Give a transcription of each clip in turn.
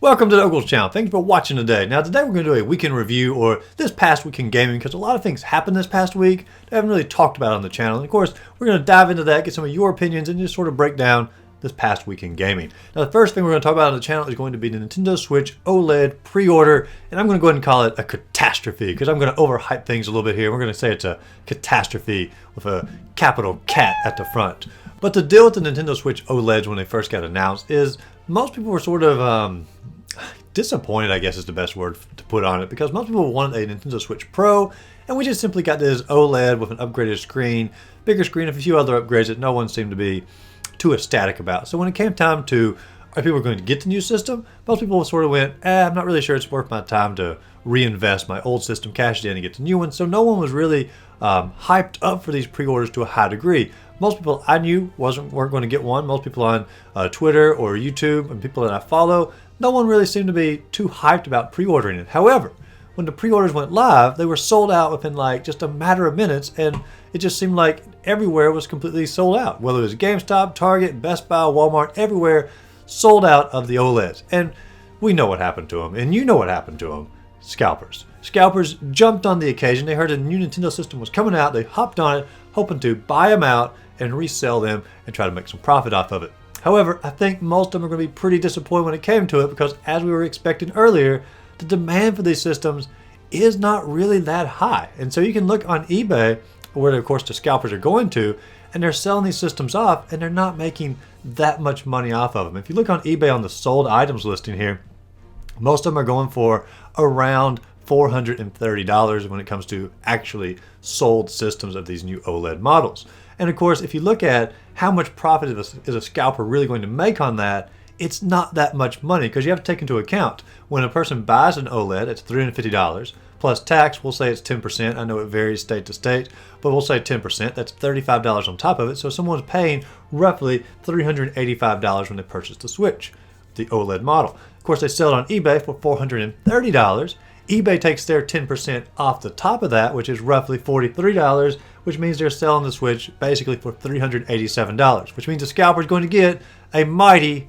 Welcome to the Ogles channel. Thank you for watching today. Now today we're going to do a weekend review, or this past week in gaming, because a lot of things happened this past week that I haven't really talked about on the channel. And of course, we're going to dive into that, get some of your opinions, and just sort of break down this past week in gaming. Now the first thing we're going to talk about on the channel is going to be the Nintendo Switch OLED pre-order, and I'm going to go ahead and call it a catastrophe, because I'm going to overhype things a little bit here. We're going to say it's a catastrophe with a capital cat at the front. But the deal with the Nintendo Switch OLEDs when they first got announced is most people were sort of disappointed, I guess is the best word to put on it, because most people wanted a Nintendo Switch Pro, and we just simply got this OLED with an upgraded screen, bigger screen, a few other upgrades that no one seemed to be too ecstatic about. So when it came time to, are people going to get the new system, most people sort of went, I'm not really sure it's worth my time to reinvest my old system, cash it in, and get the new one. So no one was really hyped up for these pre-orders to a high degree. Most people I knew weren't going to get one. Most people on Twitter or YouTube and people that I follow, no one really seemed to be too hyped about pre-ordering it. However, when the pre-orders went live, they were sold out within like just a matter of minutes, and it just seemed like everywhere was completely sold out. Whether it was GameStop, Target, Best Buy, Walmart, everywhere sold out of the OLEDs. And we know what happened to them, and you know what happened to them. Scalpers. Scalpers jumped on the occasion. They heard a new Nintendo system was coming out. They hopped on it, hoping to buy them out and resell them and try to make some profit off of it. However, I think most of them are going to be pretty disappointed when it came to it, because as we were expecting earlier, the demand for these systems is not really that high. And so you can look on eBay, where of course the scalpers are going to, and they're selling these systems off, and they're not making that much money off of them. If you look on eBay on the sold items listing here, most of them are going for around $430 when it comes to actually sold systems of these new OLED models. And of course, if you look at how much profit is a scalper really going to make on that, it's not that much money, because you have to take into account when a person buys an OLED, it's $350 plus tax. We'll say it's 10%. I know it varies state to state, but we'll say 10%. That's $35 on top of it. So someone's paying roughly $385 when they purchase the Switch, the OLED model. Of course, they sell it on eBay for $430. eBay takes their 10% off the top of that, which is roughly $43, which means they're selling the Switch basically for $387, which means the scalper is going to get a mighty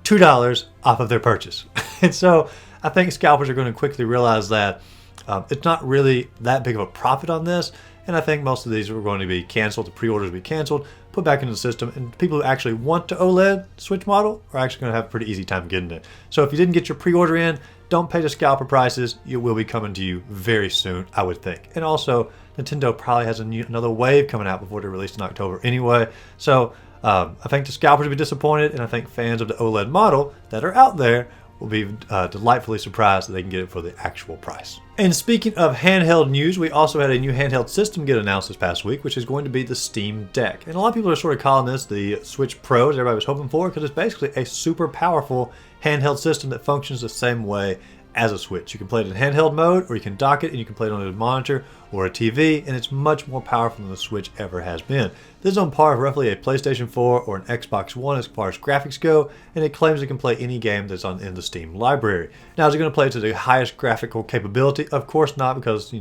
$2 off of their purchase. And so I think scalpers are going to quickly realize that it's not really that big of a profit on this. And I think most of these are going to be canceled. The pre-orders will be canceled, put back into the system, and people who actually want the OLED Switch model are actually going to have a pretty easy time getting it. So if you didn't get your pre-order in, don't pay the scalper prices. It will be coming to you very soon, I would think. And also, Nintendo probably has another wave coming out before they're released in October anyway. So I think the scalpers will be disappointed, and I think fans of the OLED model that are out there will be delightfully surprised that they can get it for the actual price. And speaking of handheld news, we also had a new handheld system get announced this past week, which is going to be the Steam Deck. And a lot of people are sort of calling this the Switch Pro, as everybody was hoping for, because it's basically a super powerful handheld system that functions the same way as a Switch. You can play it in handheld mode, or you can dock it and you can play it on a monitor or a TV, and it's much more powerful than the Switch ever has been. This is on par with roughly a PlayStation 4 or an Xbox One as far as graphics go, and it claims it can play any game that's in the Steam library. Now, is it going to play to the highest graphical capability? Of course not, because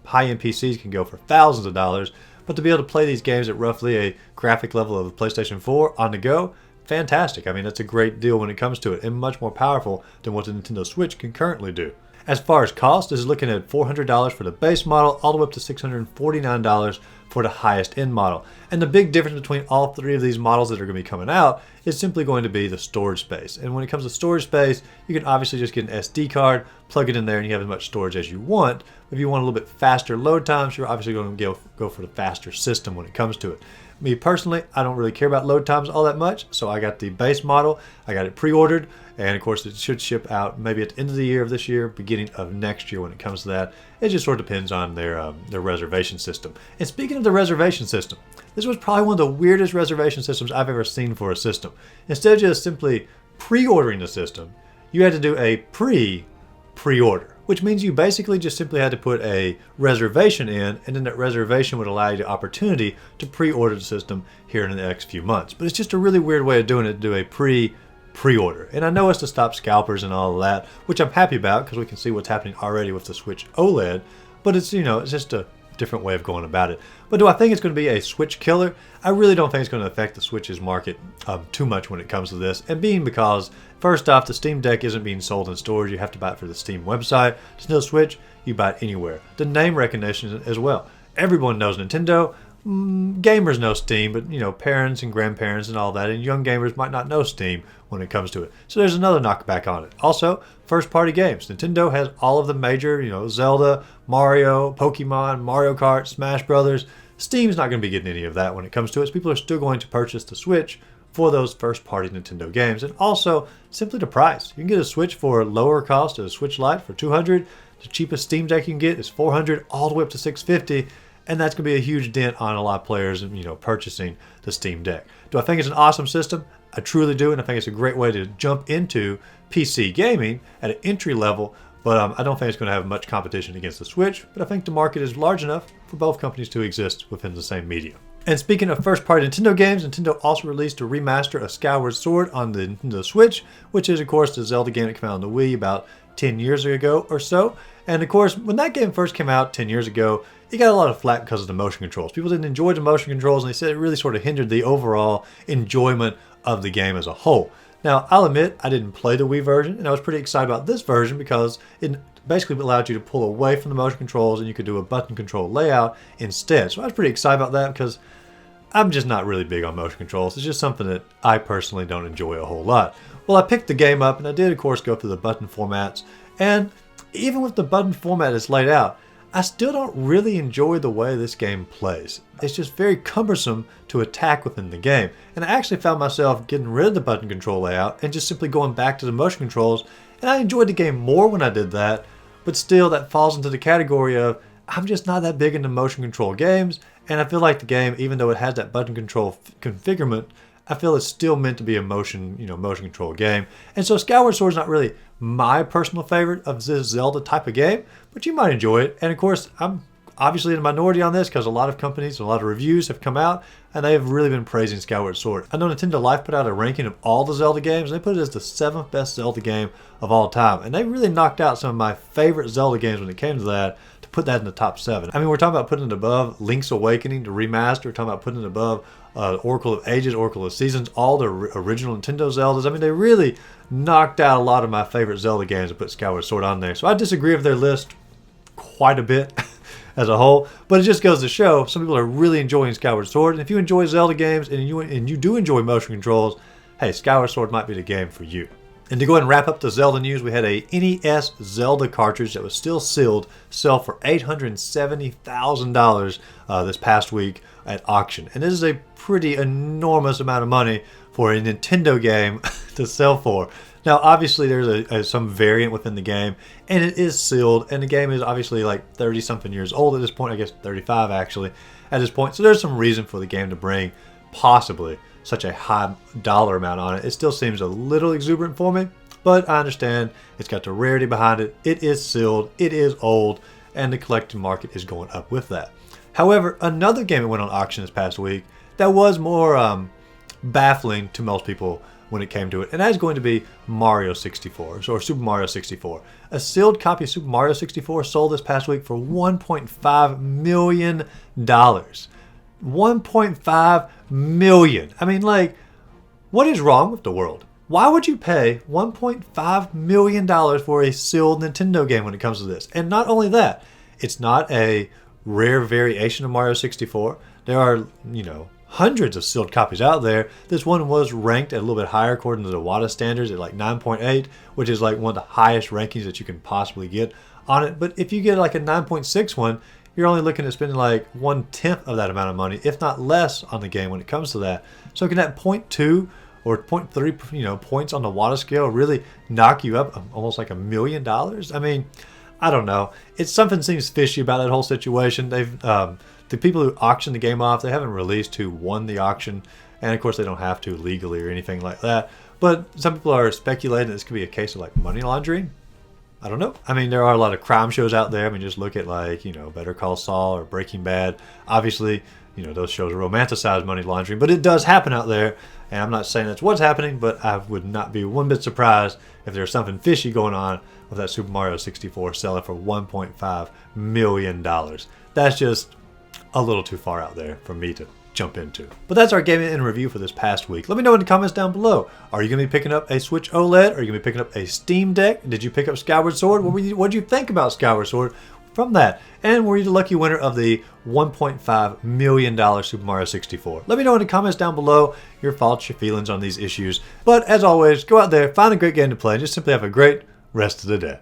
high-end PCs can go for thousands of dollars, but to be able to play these games at roughly a graphic level of the PlayStation 4 on the go, fantastic. I mean, that's a great deal when it comes to it, and much more powerful than what the Nintendo Switch can currently do. As far as cost, this is looking at $400 for the base model, all the way up to $649 for the highest end model. And the big difference between all three of these models that are going to be coming out is simply going to be the storage space. And when it comes to storage space, you can obviously just get an SD card, plug it in there, and you have as much storage as you want. If you want a little bit faster load times, you're obviously going to go for the faster system when it comes to it. Me personally, I don't really care about load times all that much, so I got the base model, I got it pre-ordered, and of course it should ship out maybe at the end of the year of this year, beginning of next year when it comes to that. It just sort of depends on their reservation system. And speaking of the reservation system, this was probably one of the weirdest reservation systems I've ever seen for a system. Instead of just simply pre-ordering the system, you had to do a pre-order, which means you basically just simply had to put a reservation in, and then that reservation would allow you the opportunity to pre-order the system here in the next few months. But it's just a really weird way of doing it, to do a pre-order. And I know it's to stop scalpers and all of that, which I'm happy about, because we can see what's happening already with the Switch OLED. But it's, it's just a different way of going about it. But do I think it's going to be a Switch killer? I really don't think it's going to affect the Switch's market too much when it comes to this. And being because, first off, the Steam Deck isn't being sold in stores. You have to buy it for the Steam website. Nintendo Switch, you buy it anywhere. The name recognition as well. Everyone knows Nintendo. Gamers know Steam, but parents and grandparents and all that, and young gamers might not know Steam when it comes to it. So there's another knockback on it. Also, first-party games. Nintendo has all of the major, Zelda, Mario, Pokemon, Mario Kart, Smash Brothers. Steam's not going to be getting any of that when it comes to it. So people are still going to purchase the Switch for those first-party Nintendo games, and also simply the price. You can get a Switch for lower cost, a Switch Lite for $200. The cheapest Steam Deck you can get is $400, all the way up to $650. And that's going to be a huge dent on a lot of players, purchasing the Steam Deck. Do I think it's an awesome system? I truly do, and I think it's a great way to jump into PC gaming at an entry level, but I don't think it's going to have much competition against the Switch, but I think the market is large enough for both companies to exist within the same medium. And speaking of first-party Nintendo games, Nintendo also released a remaster of Skyward Sword on the Nintendo Switch, which is, of course, the Zelda game that came out on the Wii about 10 years ago or so. And, of course, when that game first came out 10 years ago, it got a lot of flack because of the motion controls. People didn't enjoy the motion controls, and they said it really sort of hindered the overall enjoyment of the game as a whole. Now, I'll admit, I didn't play the Wii version, and I was pretty excited about this version because it basically allowed you to pull away from the motion controls, and you could do a button control layout instead. So I was pretty excited about that because I'm just not really big on motion controls. It's just something that I personally don't enjoy a whole lot. Well, I picked the game up, and I did, of course, go through the button formats, and even with the button format that's laid out, I still don't really enjoy the way this game plays. It's just very cumbersome to attack within the game. And I actually found myself getting rid of the button control layout and just simply going back to the motion controls. And I enjoyed the game more when I did that, but still that falls into the category of I'm just not that big into motion control games. And I feel like the game, even though it has that button control configurement, I feel it's still meant to be a motion control game. And so Skyward Sword is not really my personal favorite of this Zelda type of game, but you might enjoy it. And of course, I'm obviously in a minority on this because a lot of companies, a lot of reviews have come out and they have really been praising Skyward Sword. I know Nintendo Life put out a ranking of all the Zelda games, and they put it as the 7th best Zelda game of all time. And they really knocked out some of my favorite Zelda games when it came to that, to put that in the top 7. I mean, we're talking about putting it above Link's Awakening, the remaster. We're talking about putting it above Oracle of Ages, Oracle of Seasons, all the original Nintendo Zeldas. I mean, they really knocked out a lot of my favorite Zelda games and put Skyward Sword on there. So I disagree with their list quite a bit as a whole, but it just goes to show some people are really enjoying Skyward Sword. And if you enjoy Zelda games and you do enjoy motion controls, hey, Skyward Sword might be the game for you. And to go ahead and wrap up the Zelda news, we had a NES Zelda cartridge that was still sealed sell for $870,000 this past week at auction. And this is a pretty enormous amount of money for a Nintendo game to sell for. Now, obviously, there's some variant within the game, and it is sealed, and the game is obviously like 30-something years old at this point, I guess 35 actually, at this point. So there's some reason for the game to bring possibly such a high dollar amount on it. It still seems a little exuberant for me, but I understand it's got the rarity behind it. It is sealed, it is old, and the collecting market is going up with that. However, another game that went on auction this past week that was more baffling to most people when it came to it, and that is going to be Mario 64, or Super Mario 64. A sealed copy of Super Mario 64 sold this past week for $1.5 million. $1.5 million. I mean, like, what is wrong with the world? Why would you pay $1.5 million for a sealed Nintendo game when it comes to this? And not only that, it's not a rare variation of Mario 64. There are, hundreds of sealed copies out there. This one was ranked a little bit higher according to the WATA standards at like 9.8, which is like one of the highest rankings that you can possibly get on it. But if you get like a 9.6 one, you're only looking at spending like 1/10 of that amount of money, if not less, on the game when it comes to that. So can that 0.2 or 0.3, points on the WATA scale really knock you up almost like $1 million? I mean, I don't know. It's something seems fishy about that whole situation. They've the people who auctioned the game off, they haven't released who won the auction, and of course they don't have to legally or anything like that. But some people are speculating this could be a case of like money laundering. I don't know. I mean, there are a lot of crime shows out there. I mean, just look at like, Better Call Saul or Breaking Bad. Obviously, those shows romanticize money laundering, but it does happen out there. And I'm not saying that's what's happening, but I would not be one bit surprised if there's something fishy going on with that Super Mario 64 selling for $1.5 million. That's just a little too far out there for me to jump into. But that's our gaming and review for this past week. Let me know in the comments down below. Are you going to be picking up a Switch OLED? Are you going to be picking up a Steam Deck? Did you pick up Skyward Sword? What did you think about Skyward Sword from that? And were you the lucky winner of the $1.5 million Super Mario 64? Let me know in the comments down below your thoughts, your feelings on these issues. But as always, go out there, find a great game to play, and just simply have a great rest of the day.